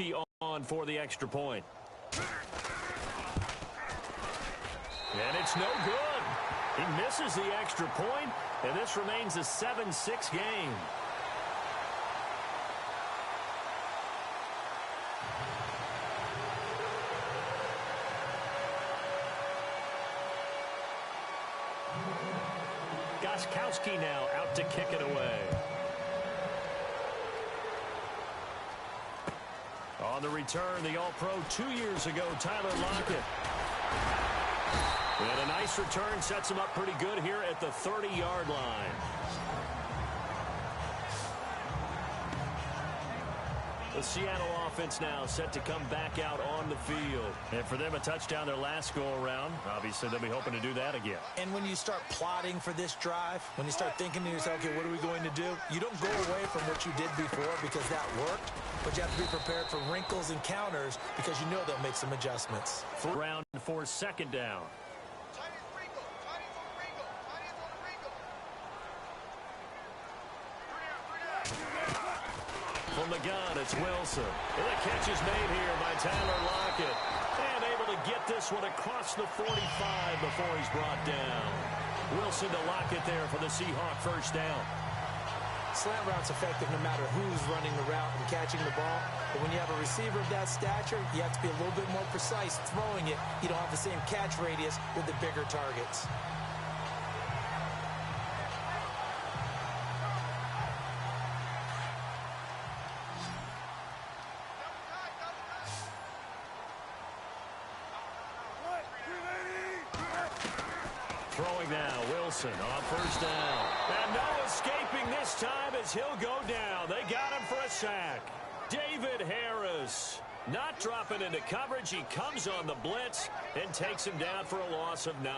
Goskowski on for the extra point. And it's no good. He misses the extra point, and this remains a 7-6 game. Goskowski now out to kick it away. On the return, the All-Pro 2 years ago, Tyler Lockett. And a nice return sets him up pretty good here at the 30-yard line. The Seattle offense now set to come back out on the field. And for them, a touchdown their last go-around. Obviously, they'll be hoping to do that again. And when you start plotting for this drive, when you start thinking to yourself, okay, what are we going to do? You don't go away from what you did before because that worked, but you have to be prepared for wrinkles and counters because you know they'll make some adjustments. Round for second down. From the gun, it's Wilson. And the catch is made here by Tyler Lockett. And able to get this one across the 45 before he's brought down. Wilson to Lockett there for the Seahawk first down. Slant route's effective no matter who's running the route and catching the ball. But when you have a receiver of that stature, you have to be a little bit more precise throwing it. You don't have the same catch radius with the bigger targets. Throwing now, Wilson on first down. And no escaping this time as he'll go down. They got him for a sack. David Harris not dropping into coverage. He comes on the blitz and takes him down for a loss of 9.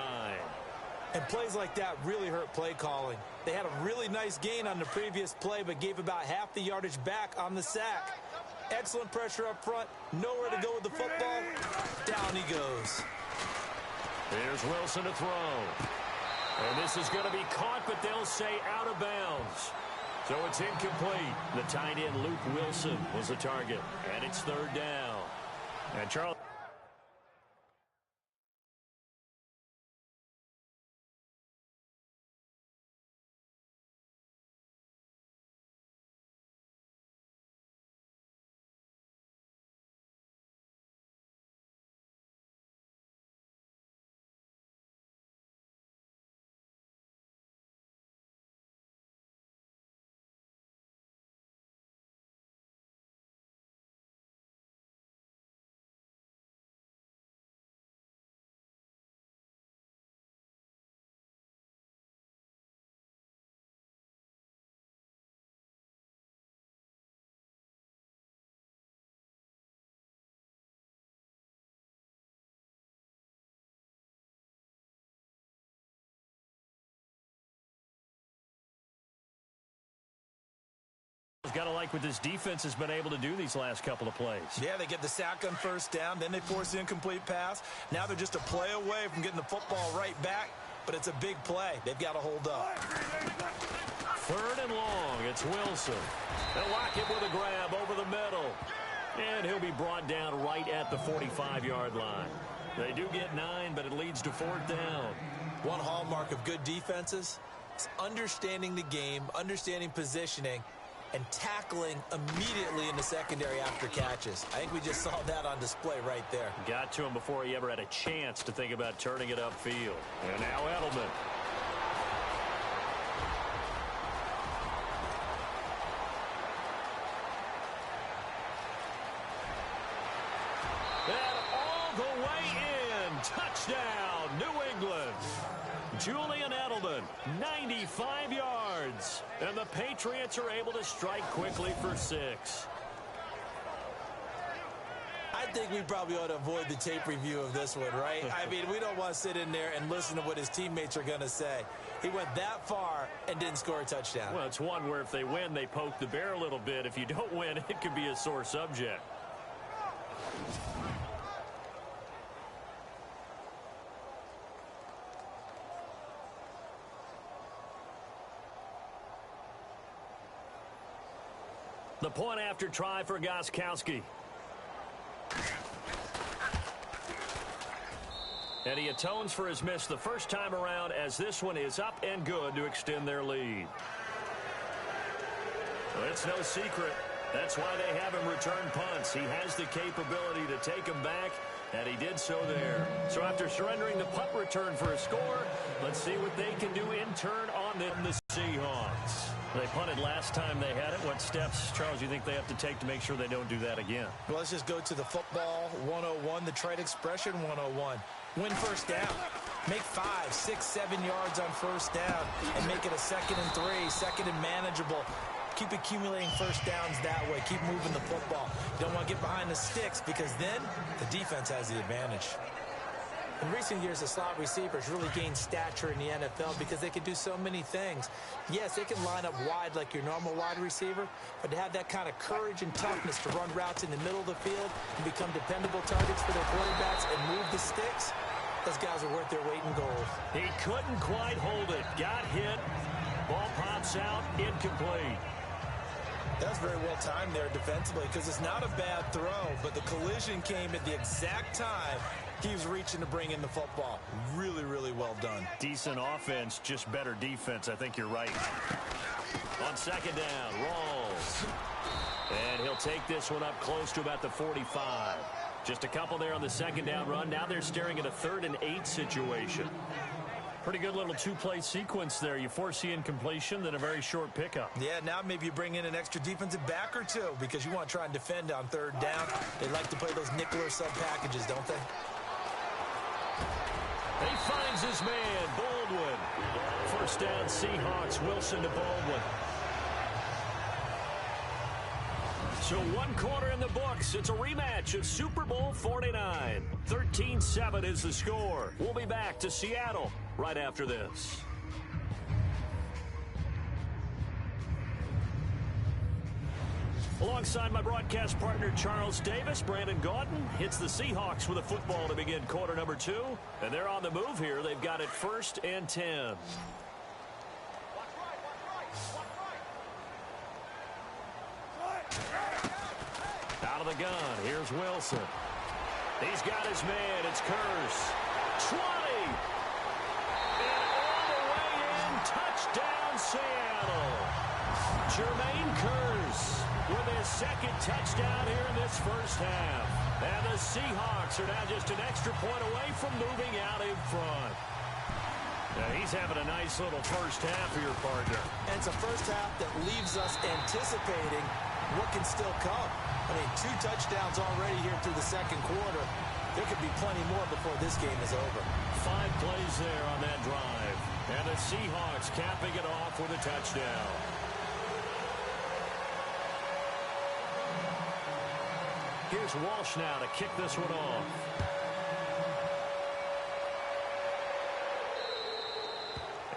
And plays like that really hurt play calling. They had a really nice gain on the previous play, but gave about half the yardage back on the sack. Excellent pressure up front. Nowhere to go with the football. Down he goes. Here's Wilson to throw. And this is going to be caught, but they'll say out of bounds. So it's incomplete. The tight end, Luke Wilson, was the target. And it's third down. And Charles. Got to like what this defense has been able to do these last couple of plays. Yeah, they get the sack on first down, then they force the incomplete pass. Now they're just a play away from getting the football right back, but it's a big play. They've got to hold up. Third and long, it's Wilson. They'll lock it with a grab over the middle. And he'll be brought down right at the 45-yard line. They do get 9, but it leads to fourth down. One hallmark of good defenses is understanding the game, understanding positioning, and tackling immediately in the secondary after catches. I think we just saw that on display right there. Got to him before he ever had a chance to think about turning it upfield. And now Edelman. And all the way in. Touchdown, New England. Julian Edelman, 95 yards. And the Patriots are able to strike quickly for 6. I think we probably ought to avoid the tape review of this one, right? I mean, we don't want to sit in there and listen to what his teammates are going to say. He went that far and didn't score a touchdown. Well, it's one where if they win, they poke the bear a little bit. If you don't win, it could be a sore subject. The point after try for Goskowski. And he atones for his miss the first time around as this one is up and good to extend their lead. Well, it's no secret. That's why they have him return punts. He has the capability to take them back, and he did so there. So after surrendering the punt return for a score, let's see what they can do in turn on them, the Seahawks. They punted last time they had it. What steps, Charles, you think they have to take to make sure they don't do that again? Well, let's just go to the football 101, the trade expression 101. Win first down. Make 5, 6, 7 yards on first down and make it a 2nd and 3, 2nd and manageable. Keep accumulating first downs that way. Keep moving the football. You don't want to get behind the sticks because then the defense has the advantage. In recent years, the slot receivers really gained stature in the NFL because they can do so many things. Yes, they can line up wide like your normal wide receiver, but to have that kind of courage and toughness to run routes in the middle of the field and become dependable targets for their quarterbacks and move the sticks, those guys are worth their weight in gold. He couldn't quite hold it. Got hit. Ball pops out. Incomplete. That's very well timed there defensively because it's not a bad throw, but the collision came at the exact time he was reaching to bring in the football. Really, really well done. Decent offense, just better defense. I think you're right. On second down, Rawls. And he'll take this one up close to about the 45. Just a couple there on the second down run. Now they're staring at a 3rd and 8 situation. Pretty good little two-play sequence there. You force the incompletion, then a very short pickup. Yeah, now maybe you bring in an extra defensive back or two because you want to try and defend on 3rd down. They like to play those nickel or sub packages, don't they? He finds his man, Baldwin. First down, Seahawks. Wilson to Baldwin. So 1 quarter in the books. It's a rematch of Super Bowl 49. 13-7 is the score. We'll be back to Seattle right after this. Alongside my broadcast partner, Charles Davis, Brandon Gaudin hits the Seahawks with a football to begin quarter number 2. And they're on the move here. They've got it 1st and 10. Out of the gun, here's Wilson. He's got his man, it's Curse. 20! And all the way in, touchdown Seattle. Jermaine Curse with his 2nd touchdown here in this first half. And the Seahawks are now just an extra point away from moving out in front. Now he's having a nice little first half here, partner. And it's a first half that leaves us anticipating what can still come. I mean, 2 touchdowns already here through the 2nd quarter. There could be plenty more before this game is over. 5 plays there on that drive. And the Seahawks capping it off with a touchdown. Here's Walsh now to kick this one off.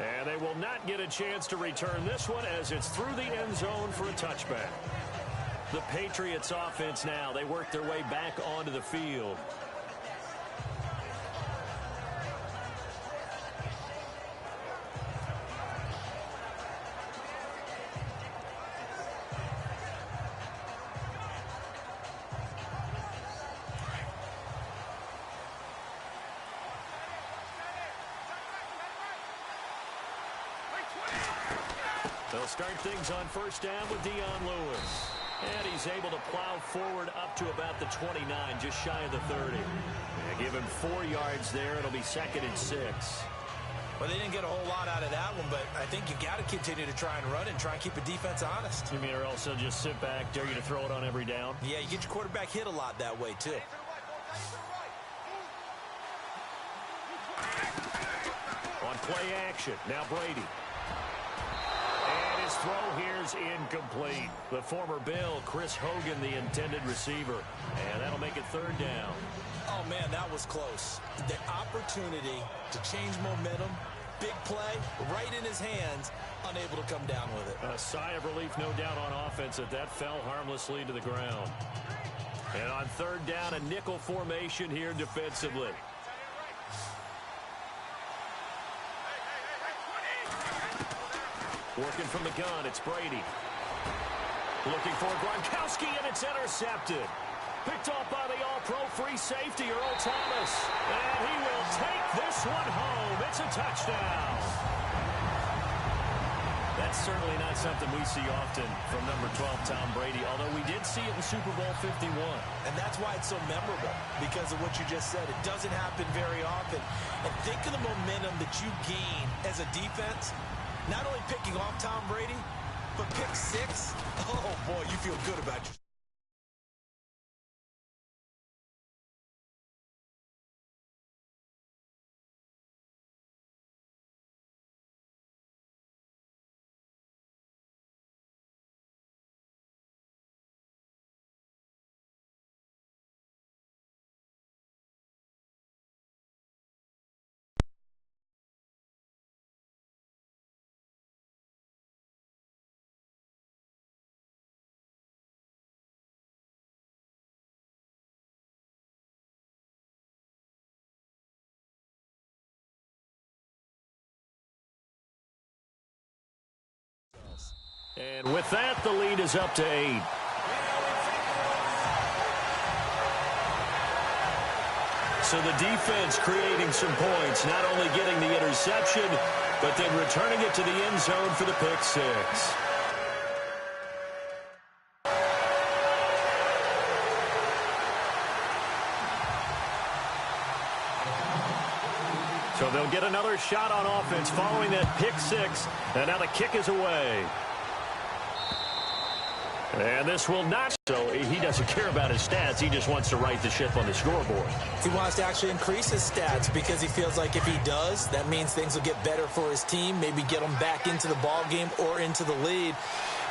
And they will not get a chance to return this one as it's through the end zone for a touchback. The Patriots offense now, they work their way back onto the field. They'll start things on first down with Dion Lewis. And he's able to plow forward up to about the 29, just shy of the 30. Yeah, give him 4 yards there. It'll be 2nd and 6. Well, they didn't get a whole lot out of that one, but I think you got to continue to try and run and try and keep the defense honest. You mean, or else they'll just sit back, dare you to throw it on every down? Yeah, you get your quarterback hit a lot that way, too. On play action, now Brady. His throw here's incomplete. The former Bill, Chris Hogan, the intended receiver. And that'll make it 3rd down. Oh, man, that was close. The opportunity to change momentum, big play, right in his hands, unable to come down with it. A sigh of relief, no doubt, on offense that fell harmlessly to the ground. And on 3rd down, a nickel formation here defensively. Working from the gun, it's Brady. Looking for Gronkowski, and it's intercepted. Picked off by the all-pro free safety, Earl Thomas. And he will take this one home. It's a touchdown. That's certainly not something we see often from number 12, Tom Brady, although we did see it in Super Bowl 51. And that's why it's so memorable, because of what you just said. It doesn't happen very often. And think of the momentum that you gain as a defense, not only picking off Tom Brady, but pick 6. Oh, boy, you feel good about yourself. And with that, the lead is up to 8. So the defense creating some points, not only getting the interception, but then returning it to the end zone for the pick 6. So they'll get another shot on offense following that pick 6, and now the kick is away. And this will not, so he doesn't care about his stats. He just wants to right the ship on the scoreboard. He wants to actually increase his stats because he feels like if he does, that means things will get better for his team, maybe get them back into the ball game or into the lead.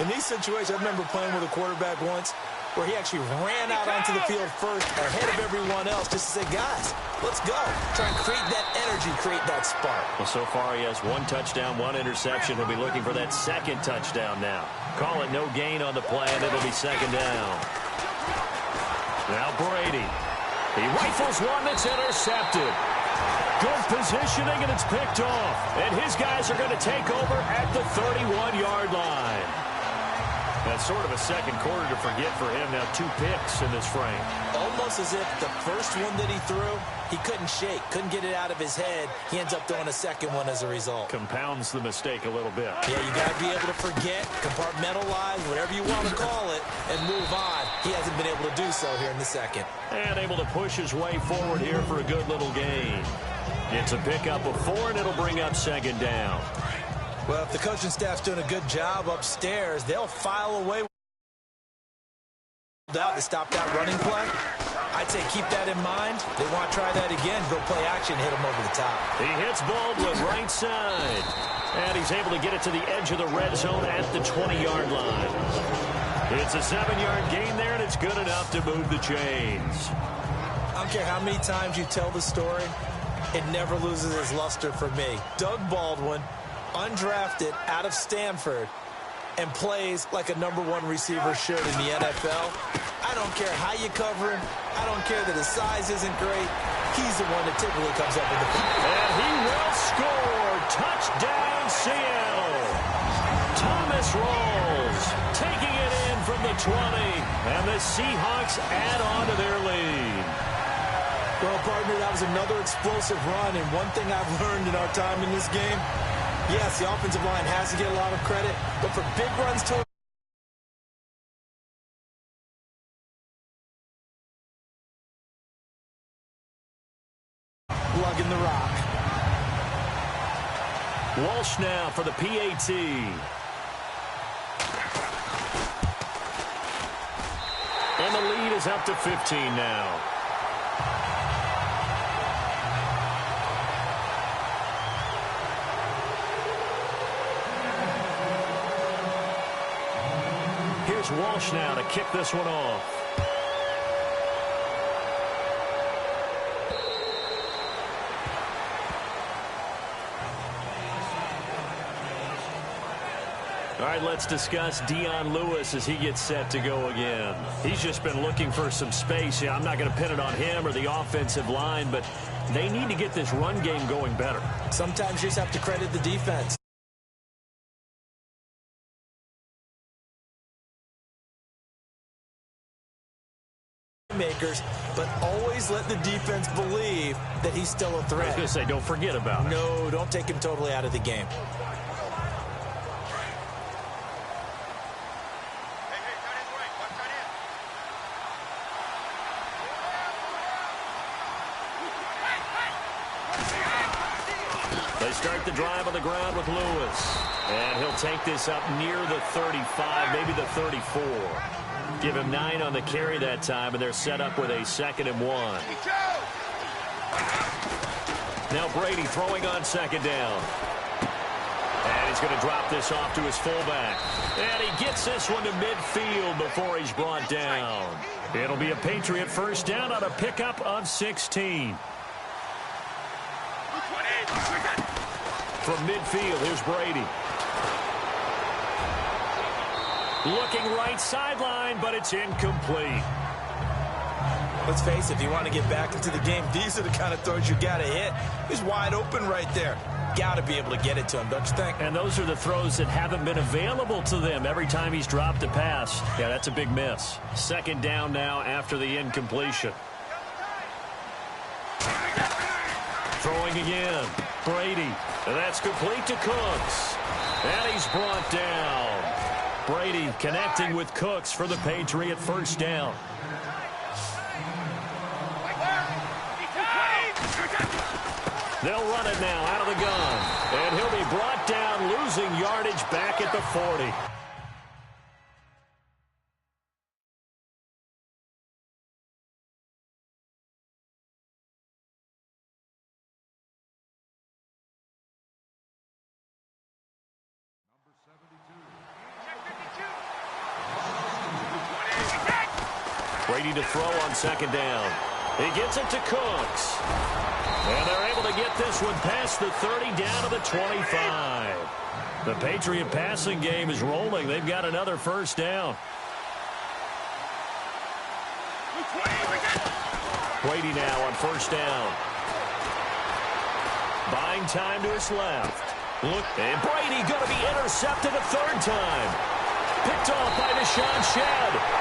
In these situations, I remember playing with a quarterback once where he actually ran out onto the field first ahead of everyone else just to say, guys, let's go. Try and create that energy, create that spark. Well, so far he has 1 touchdown, 1 interception. He'll be looking for that 2nd touchdown now. Call it no gain on the play, and it'll be 2nd down. Now Brady. He rifles one that's intercepted. Good positioning, and it's picked off. And his guys are going to take over at the 31-yard line. That's sort of a second quarter to forget for him. Now 2 picks in this frame. Almost as if the first one that he threw, he couldn't shake, couldn't get it out of his head. He ends up throwing a second one as a result. Compounds the mistake a little bit. Yeah, you got to be able to forget, compartmentalize, whatever you want to call it, and move on. He hasn't been able to do so here in the second. And able to push his way forward here for a good little gain. It's a pickup of 4, and it'll bring up 2nd down. Well, if the coaching staff's doing a good job upstairs, they'll file away out to stop that running play. I'd say keep that in mind. They want to try that again. Go play action, hit him over the top. He hits Baldwin right side. And he's able to get it to the edge of the red zone at the 20-yard line. It's a 7-yard gain there, and it's good enough to move the chains. I don't care how many times you tell the story, it never loses its luster for me. Doug Baldwin, undrafted out of Stanford, and plays like a #1 receiver should in the NFL. I don't care how you cover him. I don't care that his size isn't great. He's the one that typically comes up with the ball. And he will score. Touchdown, Seattle. Thomas rolls, taking it in from the 20. And the Seahawks add on to their lead. Well, partner, that was another explosive run. And one thing I've learned in our time in this game, yes, the offensive line has to get a lot of credit, but for big runs to lugging the rock. Walsh now for the PAT. And the lead is up to 15 now. Here's Walsh now to kick this one off. All right, let's discuss Dion Lewis as he gets set to go again. He's just been looking for some space. Yeah, I'm not going to pin it on him or the offensive line, but they need to get this run game going better. Sometimes you just have to credit the defense. makers, but always let the defense believe that he's still a threat. I was going to say, don't forget about it. No, don't take him totally out of the game. They start the drive on the ground with Lewis. And he'll take this up near the 35, maybe the 34. Give him 9 on the carry that time, and they're set up with a 2nd and 1. Now Brady throwing on 2nd down. And he's going to drop this off to his fullback. And he gets this one to midfield before he's brought down. It'll be a Patriot 1st down on a pickup of 16. From midfield, here's Brady. Looking right sideline, but it's incomplete. Let's face it, if you want to get back into the game, these are the kind of throws you got to hit. He's wide open right there. Got to be able to get it to him, don't you think? And those are the throws that haven't been available to them every time he's dropped a pass. Yeah, that's a big miss. 2nd down now after the incompletion. Throwing again. Brady. And that's complete to Cooks. And he's brought down. Brady connecting with Cooks for the Patriot 1st down. They'll run it now out of the gun. And he'll be brought down, losing yardage back at the 40. Brady to throw on 2nd down. He gets it to Cooks. And they're able to get this one past the 30 down to the 25. The Patriot passing game is rolling. They've got another 1st down. Brady now on 1st down. Buying time to his left. Look, and Brady going to be intercepted a 3rd time. Picked off by Deshaun Shedd.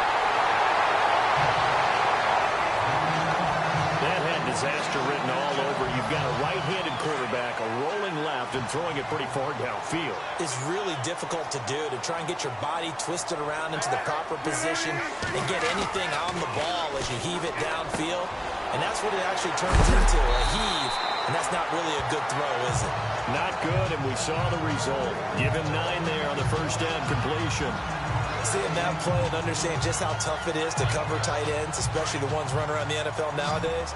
Disaster written all over. You've got a right-handed quarterback, a rolling left, and throwing it pretty far downfield. It's really difficult to do, to try and get your body twisted around into the proper position and get anything on the ball as you heave it downfield. And that's what it actually turns into, a heave. And that's not really a good throw, is it? Not good, and we saw the result. Give him 9 there on the 1st down completion. Seeing that play and understand just how tough it is to cover tight ends, especially the ones running around the NFL nowadays,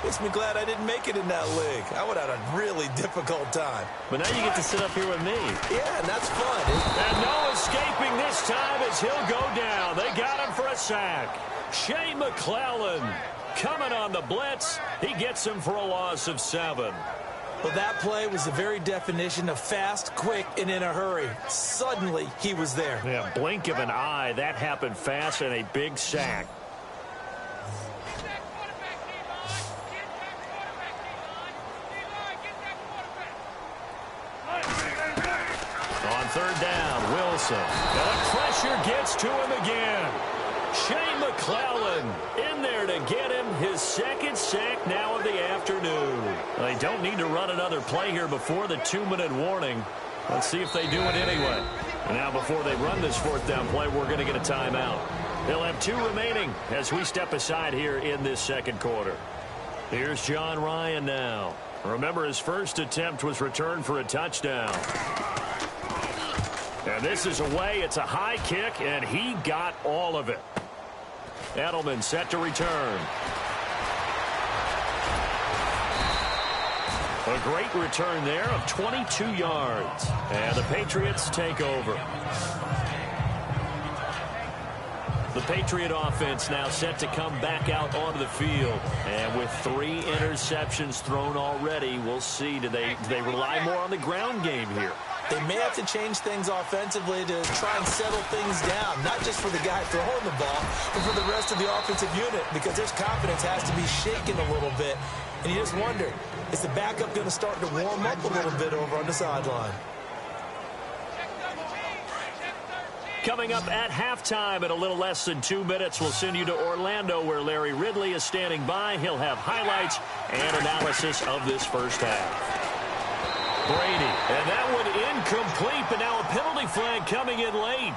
makes me glad I didn't make it in that league. I would have had a really difficult time. But now you get to sit up here with me. Yeah, and that's fun. And no escaping this time as he'll go down. They got him for a sack. Shea McClellan coming on the blitz. He gets him for a loss of 7. Well, that play was the very definition of fast, quick, and in a hurry. Suddenly, he was there. Yeah, blink of an eye. That happened fast and a big sack. On 3rd down, Wilson. And the pressure gets to him again. Shea McClellan in there to get him his 2nd sack now of the afternoon. They don't need to run another play here before the 2-minute warning. Let's see if they do it anyway. And now before they run this 4th down play, we're going to get a timeout. They'll have 2 remaining as we step aside here in this 2nd quarter. Here's John Ryan now. Remember, his first attempt was returned for a touchdown. And this is away. It's a high kick, and he got all of it. Edelman set to return. A great return there of 22 yards. And the Patriots take over. The Patriot offense now set to come back out onto the field. And with 3 interceptions thrown already, we'll see. Do they rely more on the ground game here? They may have to change things offensively to try and settle things down, not just for the guy throwing the ball, but for the rest of the offensive unit, because their confidence has to be shaken a little bit. And you just wonder, is the backup going to start to warm up a little bit over on the sideline? coming up at halftime in a little less than 2 minutes. We'll send you to Orlando, where Larry Ridley is standing by. He'll have highlights and analysis of this first half. Brady, and that one incomplete, but now a penalty flag coming in late.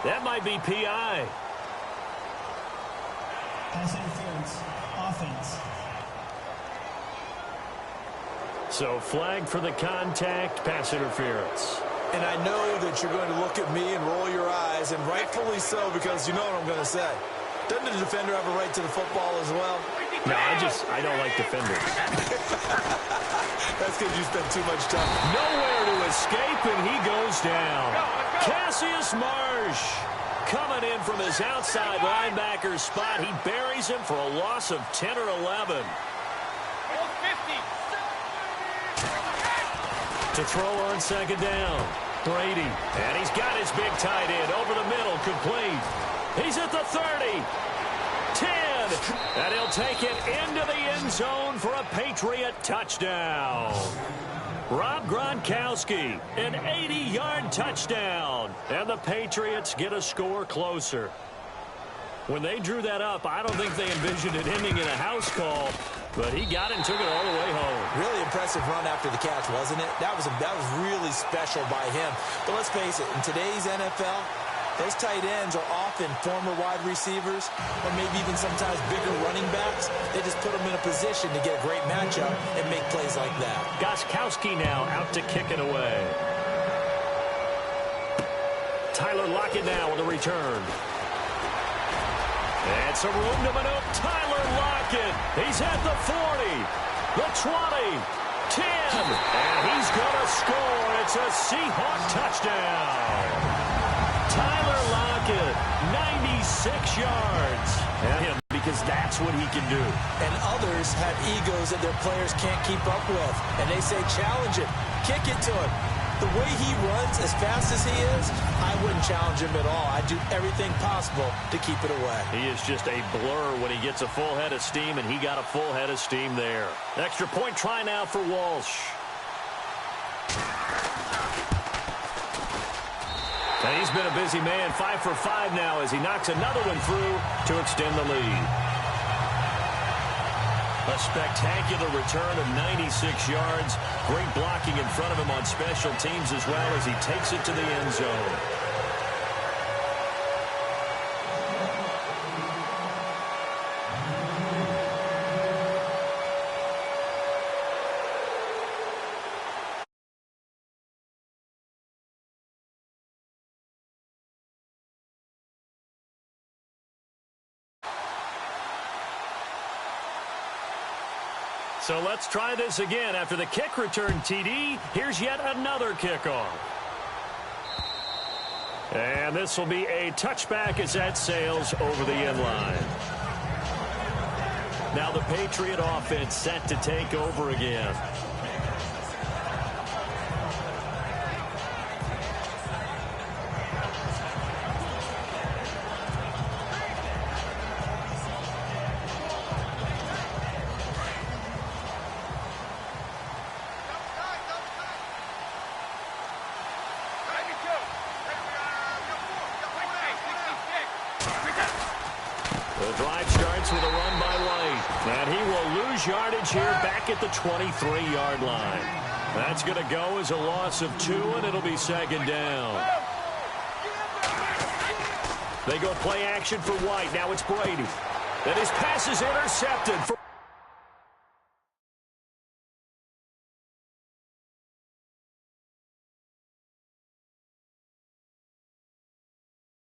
That might be PI. Pass interference, offense. So flag for the contact, pass interference. And I know that you're going to look at me and roll your eyes, and rightfully so, because you know what I'm going to say. Doesn't the defender have a right to the football as well? No, I don't like defenders. That's because you spend too much time. Nowhere to escape, and he goes down. Cassius Marsh coming in from his outside linebacker spot. He buries him for a loss of 10 or 11. To throw on second down, Brady. And he's got his big tight end over the middle, complete. He's at the 30, 10, and he'll take it into the end zone for a Patriot touchdown. Rob Gronkowski, an 80-yard touchdown, and the Patriots get a score closer. When they drew that up, I don't think they envisioned it ending in a house call, but he got it and took it all the way home. Really impressive run after the catch, wasn't it? That was really special by him. But let's face it, in today's NFL, those tight ends are often former wide receivers or maybe even sometimes bigger running backs. They just put them in a position to get a great matchup and make plays like that. Gronkowski now out to kick it away. Tyler Lockett now with a return. And some room to maneuver. Tyler Lockett. He's at the 40, the 20, 10, and he's going to score. It's a Seahawk touchdown. Tyler Lockett, 96 yards. And him, because that's what he can do. And others have egos that their players can't keep up with. And they say, challenge him. Kick it to him. The way he runs as fast as he is, I wouldn't challenge him at all. I'd do everything possible to keep it away. He is just a blur when he gets a full head of steam, and he got a full head of steam there. Extra point try now for Walsh. And he's been a busy man, 5 for 5 now as he knocks another one through to extend the lead. A spectacular return of 96 yards. Great blocking in front of him on special teams as well as he takes it to the end zone. So let's try this again. After the kick return TD, here's yet another kickoff. And this will be a touchback as that sails over the end line. Now the Patriot offense set to take over again. The drive starts with a run by White. And he will lose yardage here back at the 23-yard line. That's going to go as a loss of 2, and it'll be second down. They go play action for White. Now it's Brady. And his pass is intercepted for